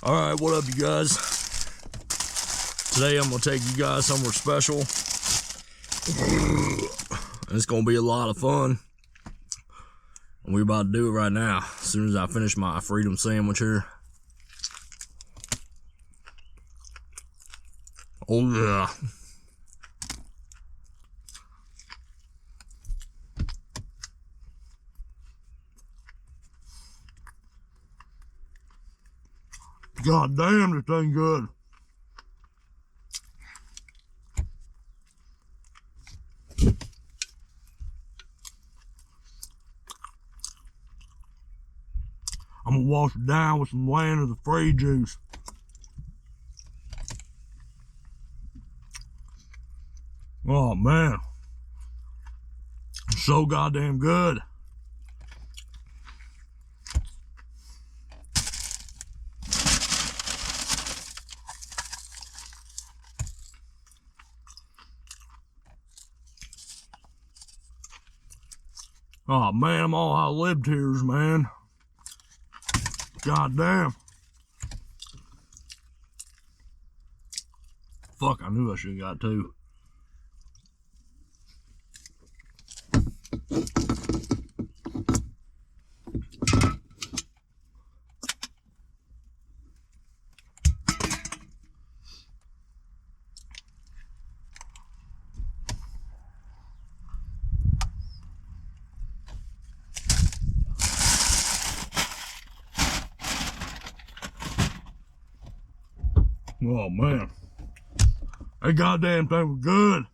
Alright, what up, you guys? Today I'm gonna take you guys somewhere special. It's gonna be a lot of fun. And we're about to do it right now, as soon as I finish my freedom sandwich here. Oh yeah. God damn, this thing good. I'm gonna wash it down with some Land of the Free juice. Oh man, so goddamn good. Oh man, I'm all out of lip tears, man. God damn. Fuck, I knew I should have got two. Oh man, that goddamn thing was good.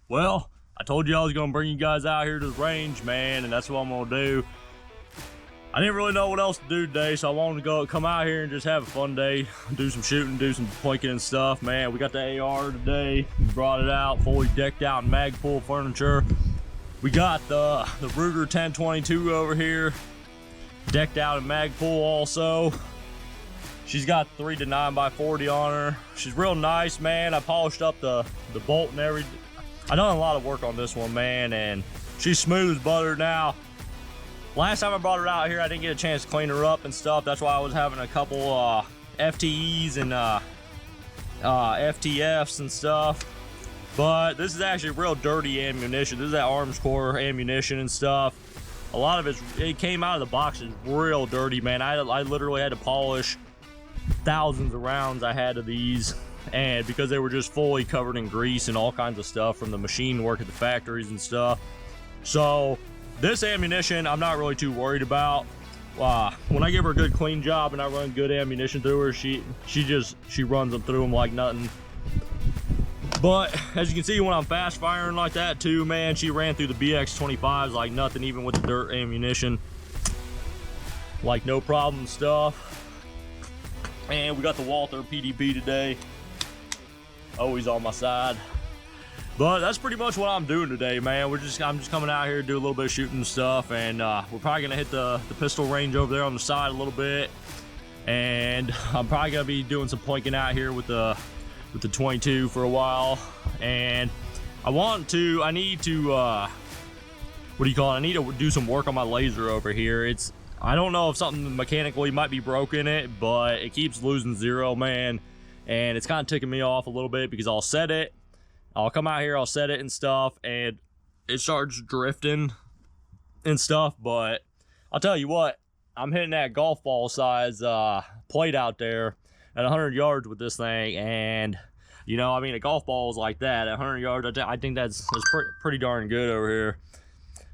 Well, I told you I was gonna bring you guys out here to the range, man, and that's what I'm gonna do. I didn't really know what else to do today, so I wanted to come out here and just have a fun day, do some shooting, do some plinking and stuff. Man, we got the AR today. We brought it out, fully decked out in Magpul furniture. We got the Ruger 1022 over here, decked out in Magpul also. She's got 3 to 9x40 on her. She's real nice, man. I polished up the bolt and everything. I done a lot of work on this one, man, and she's smooth as butter now. Last time I brought her out here, I didn't get a chance to clean her up and stuff. That's why I was having a couple FTEs and FTFs and stuff. But this is actually real dirty ammunition. This is that Arms Corps ammunition and stuff. A lot of it came out of the boxes real dirty, man. I literally had to polish thousands of rounds I had of these, and because they were just fully covered in grease and all kinds of stuff from the machine work at the factories and stuff. So this ammunition I'm not really too worried about. When I give her a good clean job and I run good ammunition through her, she runs them through them like nothing. But as you can see, when I'm fast firing like that too, man, she ran through the BX-25s like nothing, even with the dirt ammunition, like no problem stuff. And we got the Walther PDP today, always on my side. But that's pretty much what I'm doing today, man. I'm just coming out here to do a little bit of shooting and stuff, and we're probably gonna hit the pistol range over there on the side a little bit, and I'm probably gonna be doing some plinking out here with the 22 for a while. And I need to what do you call it? I need to do some work on my laser over here. I don't know if something mechanically might be broken in it, but it keeps losing zero, man, and it's kind of ticking me off a little bit because I'll set it. I'll come out here, I'll set it and stuff, and it starts drifting and stuff. But I'll tell you what, I'm hitting that golf ball size plate out there at 100 yards with this thing, and you know, I mean, a golf ball is like that at 100 yards. I think that's pretty darn good over here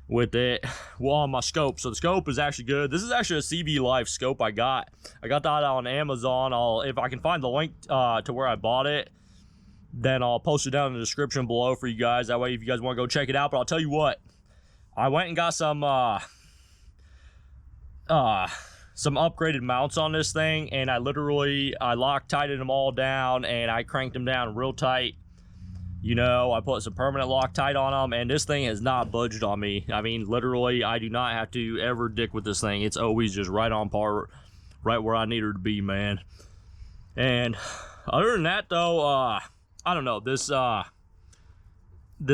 with it. Well, on my scope, so the scope is actually good. This is actually a CB Life scope I got that on Amazon. If I can find the link to where I bought it, then I'll post it down in the description below for you guys. That way, if you guys want to go check it out. But I'll tell you what, I went and got some upgraded mounts on this thing, and I Loctited them all down, and I cranked them down real tight. You know, I put some permanent Loctite on them, and this thing has not budged on me. I mean, literally, I do not have to ever dick with this thing. It's always just right on par, right where I need her to be, man. And other than that, though, I don't know, this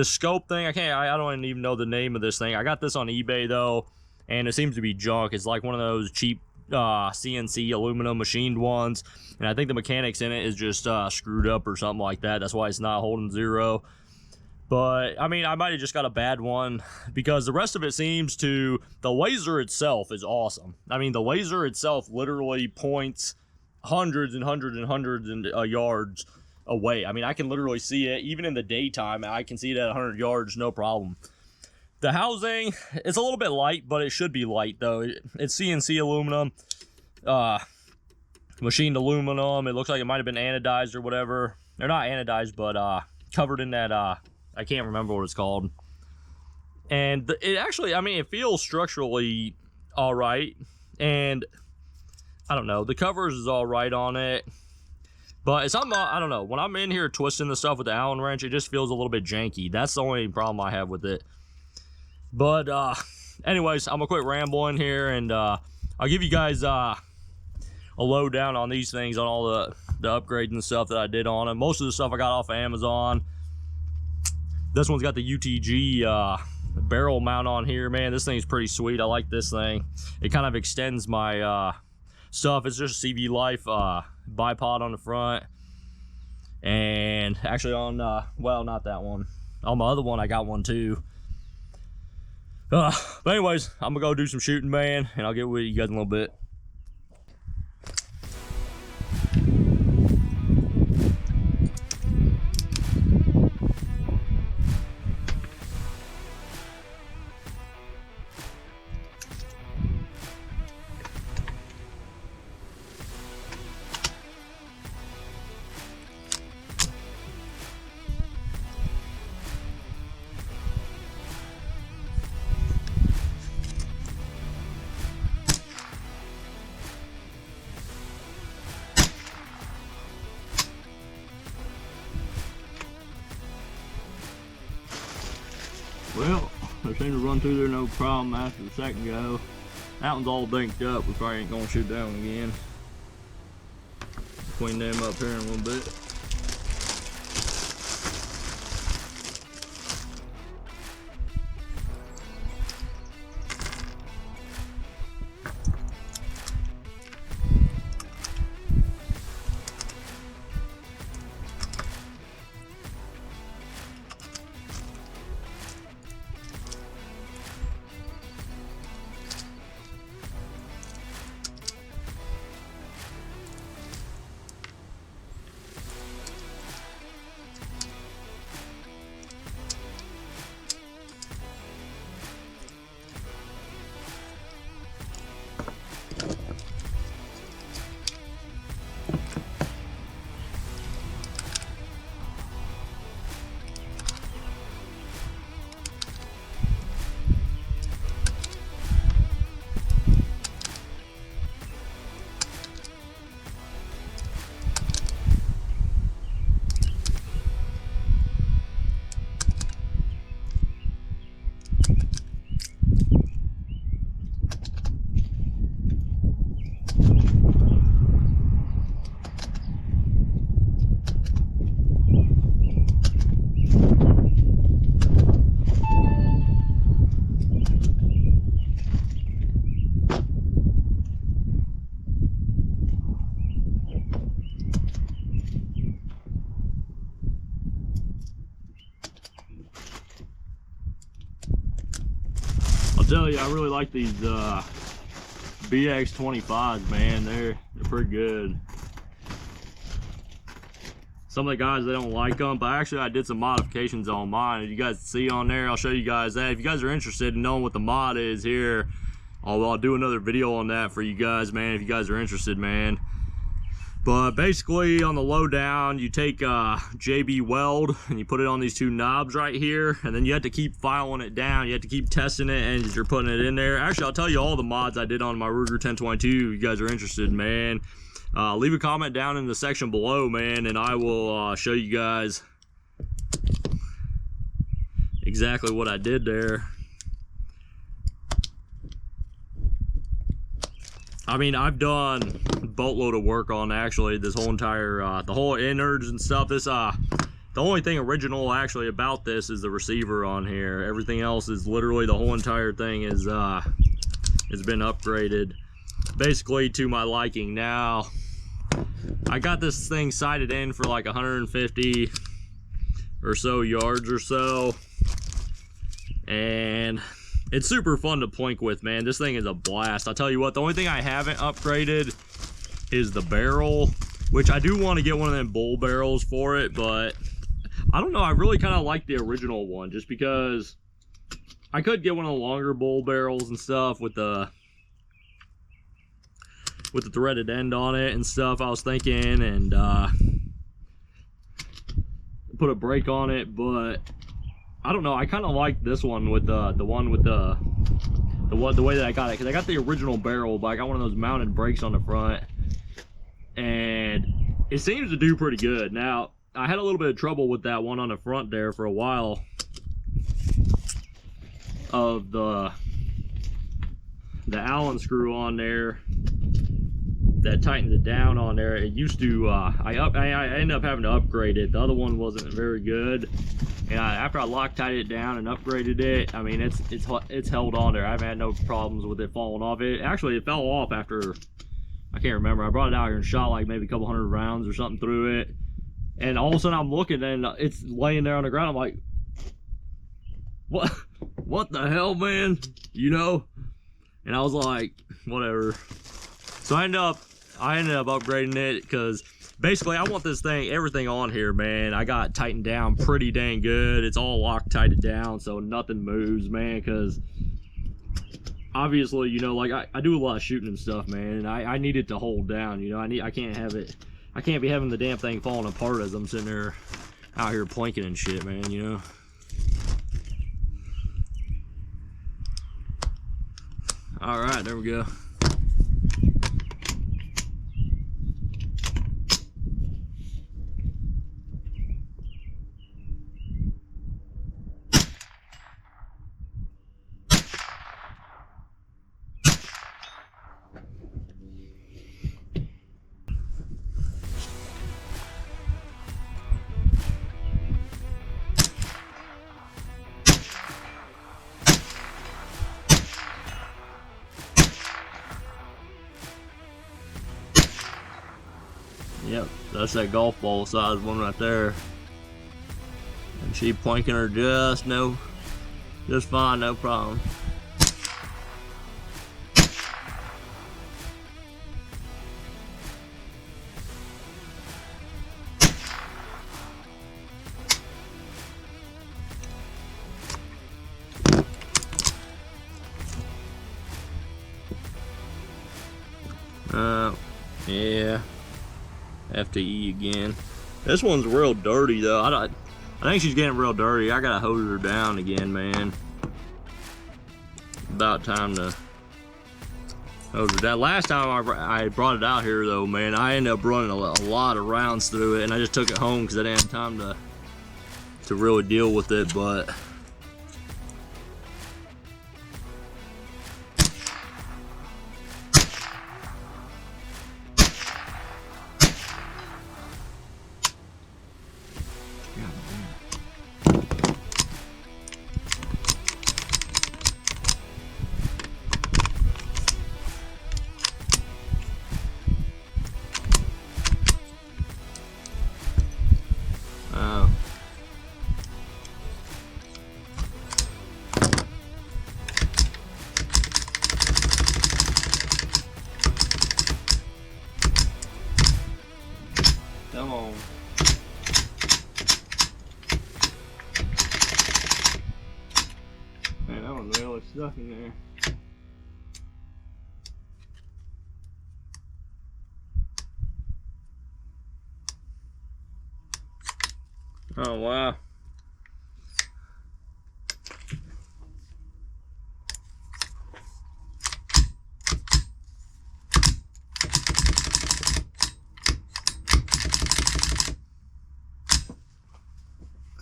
scope thing, I don't even know the name of this thing. I got this on eBay though, and it seems to be junk. It's like one of those cheap CNC aluminum machined ones, and I think the mechanics in it is just screwed up or something like that. That's why it's not holding zero. But I mean, I might have just got a bad one, because the rest of it the laser itself is awesome. I mean, the laser itself literally points hundreds and hundreds and hundreds of yards away. I mean, I can literally see it even in the daytime. I can see it at 100 yards, no problem. The housing, it's a little bit light, but it should be light though. It's CNC aluminum, machined aluminum. It looks like it might have been anodized or whatever. They're not anodized, but covered in that I can't remember what it's called. And it actually, I mean, it feels structurally all right, and I don't know, the covers is all right on it. But it's something, I don't know, when I'm in here twisting the stuff with the Allen wrench, it just feels a little bit janky. That's the only problem I have with it. But anyways, I'm gonna quit rambling here, and I'll give you guys a lowdown on these things, on all the upgrades and stuff that I did on them. Most of the stuff I got off of Amazon. This one's got the UTG barrel mount on here, man. This thing's pretty sweet. I like this thing. It kind of extends my stuff. It's just CB Life bipod on the front, and actually on well, not that one, on my other one I got one too. But anyways, I'm gonna go do some shooting, man, and I'll get with you guys in a little bit. Well, they seem to run through there no problem after the second go. That one's all dinked up. We probably ain't gonna shoot that one again. Clean them up here in a little bit. I'll tell you, I really like these BX25s, man. They're pretty good. Some of the guys, they don't like them, but actually I did some modifications on mine. If you guys see on there, I'll show you guys that. If you guys are interested in knowing what the mod is here, I'll do another video on that for you guys, man, if you guys are interested, man. But basically, on the lowdown, you take JB Weld and you put it on these two knobs right here, and then you have to keep filing it down. You have to keep testing it as you're putting it in there. Actually, I'll tell you all the mods I did on my Ruger 1022 if you guys are interested, man. Leave a comment down in the section below, man, and I will show you guys exactly what I did there. I mean, I've done a boatload of work on actually this whole entire the whole innards and stuff. This the only thing original actually about this is the receiver on here. Everything else is literally, the whole entire thing is has been upgraded basically to my liking. Now I got this thing sighted in for like 150 or so yards or so, and it's super fun to plink with, man. This thing is a blast. I'll tell you what, the only thing I haven't upgraded is the barrel, which I do want to get one of them bull barrels for it, but I don't know. I really kind of like the original one just because I could get one of the longer bull barrels and stuff with the threaded end on it and stuff, I was thinking, and put a brake on it, but I don't know. I kind of like this one with the way that I got it, because I got the original barrel, but I got one of those mounted brakes on the front, and it seems to do pretty good. Now, I had a little bit of trouble with that one on the front there for a while of the Allen screw on there that tightens it down on there. It used to I ended up having to upgrade it. The other one wasn't very good, and after I Loctited it down and upgraded it, I mean, it's held on there. I've had no problems with it falling off. It fell off after, I can't remember, I brought it out here and shot like maybe a couple hundred rounds or something through it, and all of a sudden I'm looking and it's laying there on the ground. I'm like, what the hell, man, you know? And I was like, whatever. So I ended up upgrading it, because basically I want this thing, everything on here, man, I got tightened down pretty dang good. It's all Loctited down so nothing moves, man, because obviously, you know, like I do a lot of shooting and stuff, man, and I need it to hold down, you know. I can't be having the damn thing falling apart as I'm sitting there out here plinking and shit, man, you know. All right, there we go. Yep, that's that golf ball size one right there. And she planking her just fine, no problem. Yeah, FTE again. This one's real dirty though. I think she's getting real dirty. I gotta hose her down again, man. About time to hose her down. Last time I brought it out here though, man, I ended up running a lot of rounds through it, and I just took it home because I didn't have time to really deal with it, but. Come on. Man, that one really stuck in there. Oh, wow.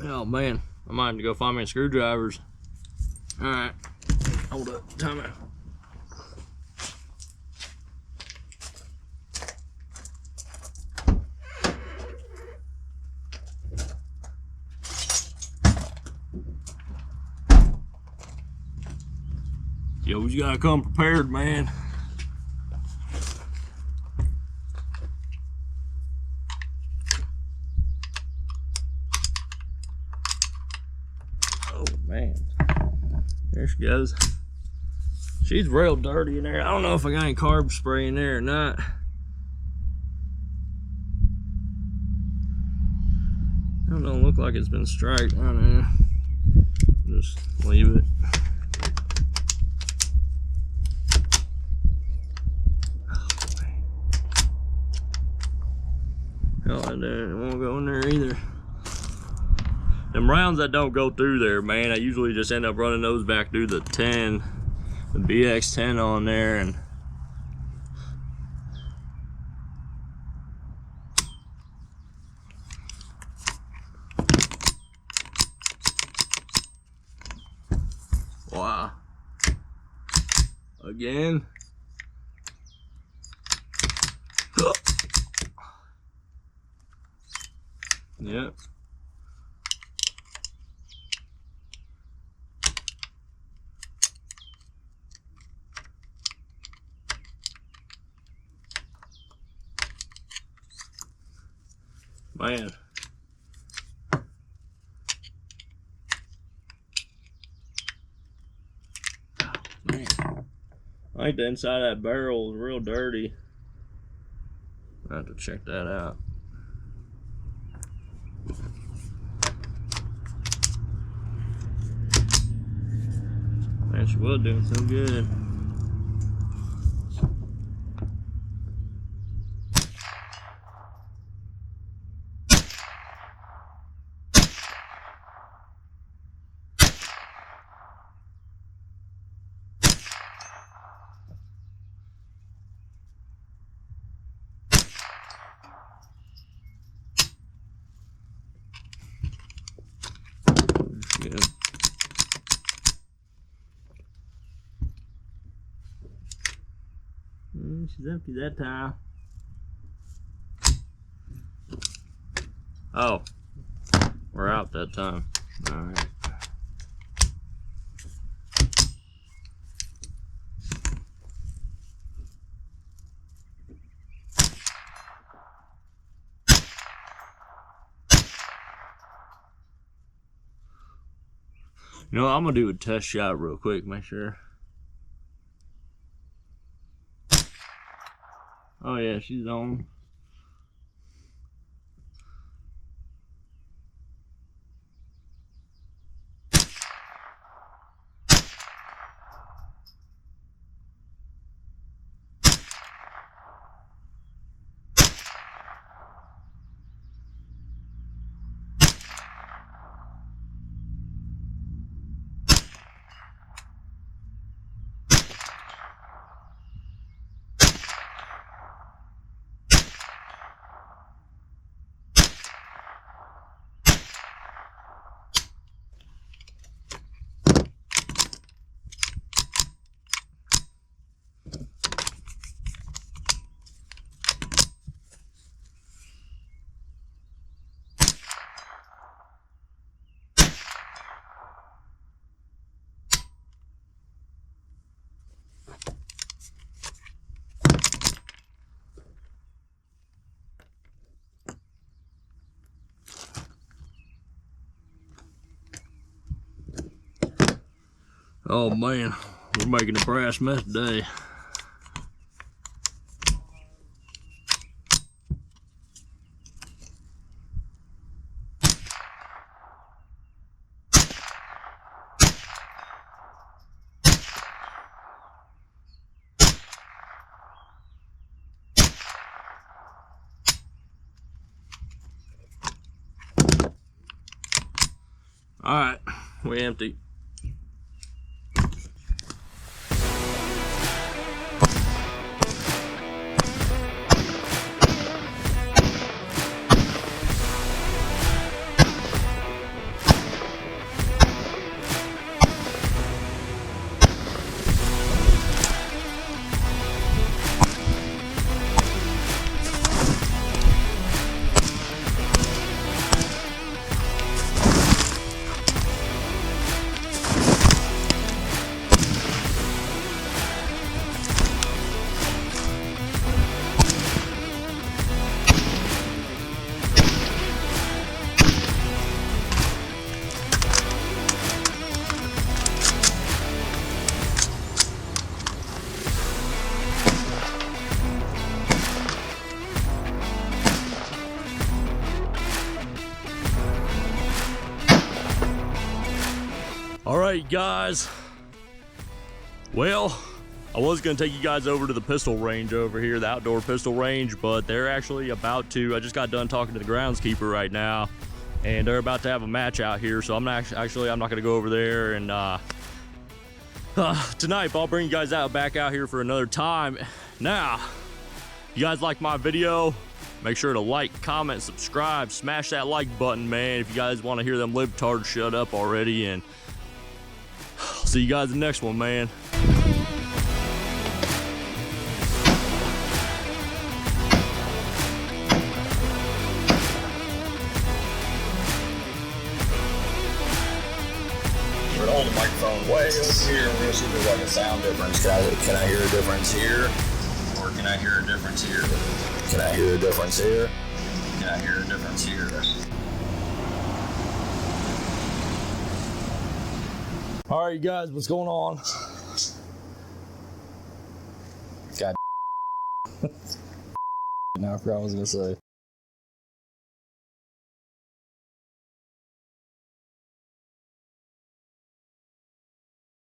Oh man, I might have to go find me screwdrivers. Alright, hold up, time out. You always gotta come prepared, man. Oh man, there she goes. She's real dirty in there. I don't know if I got any carb spray in there or not. It don't look like it's been striked. I don't know. Just leave it. Hell, I won't go in there either. Them rounds that don't go through there, man, I usually just end up running those back through the 10, the BX10 on there, and wow. Again. Yep. Man. Man. I think the inside of that barrel is real dirty. I have to check that out. Man, she was doing so good. Yeah. She's empty that time. Oh, we're out that time. All right. You know, I'm gonna do a test shot real quick, make sure. Oh yeah, she's on. Oh man, we're making a brass mess today. All right, we empty. All right, guys. Well, I was going to take you guys over to the pistol range over here, the outdoor pistol range, but they're actually about to, I just got done talking to the groundskeeper right now, and they're about to have a match out here, so I'm not going to go over there, and tonight, but I'll bring you guys back out here for another time. Now, if you guys like my video, make sure to like, comment, subscribe, smash that like button, man, if you guys want to hear them libtards shut up already, and I'll see you guys in the next one, man. We're gonna hold the microphone way over here. We're gonna see if there's like a sound difference. Can I hear a difference here? Or can I hear a difference here? Can I hear a difference here? Can I hear a difference here? All right, guys, what's going on? God. Now I forgot what I was gonna say.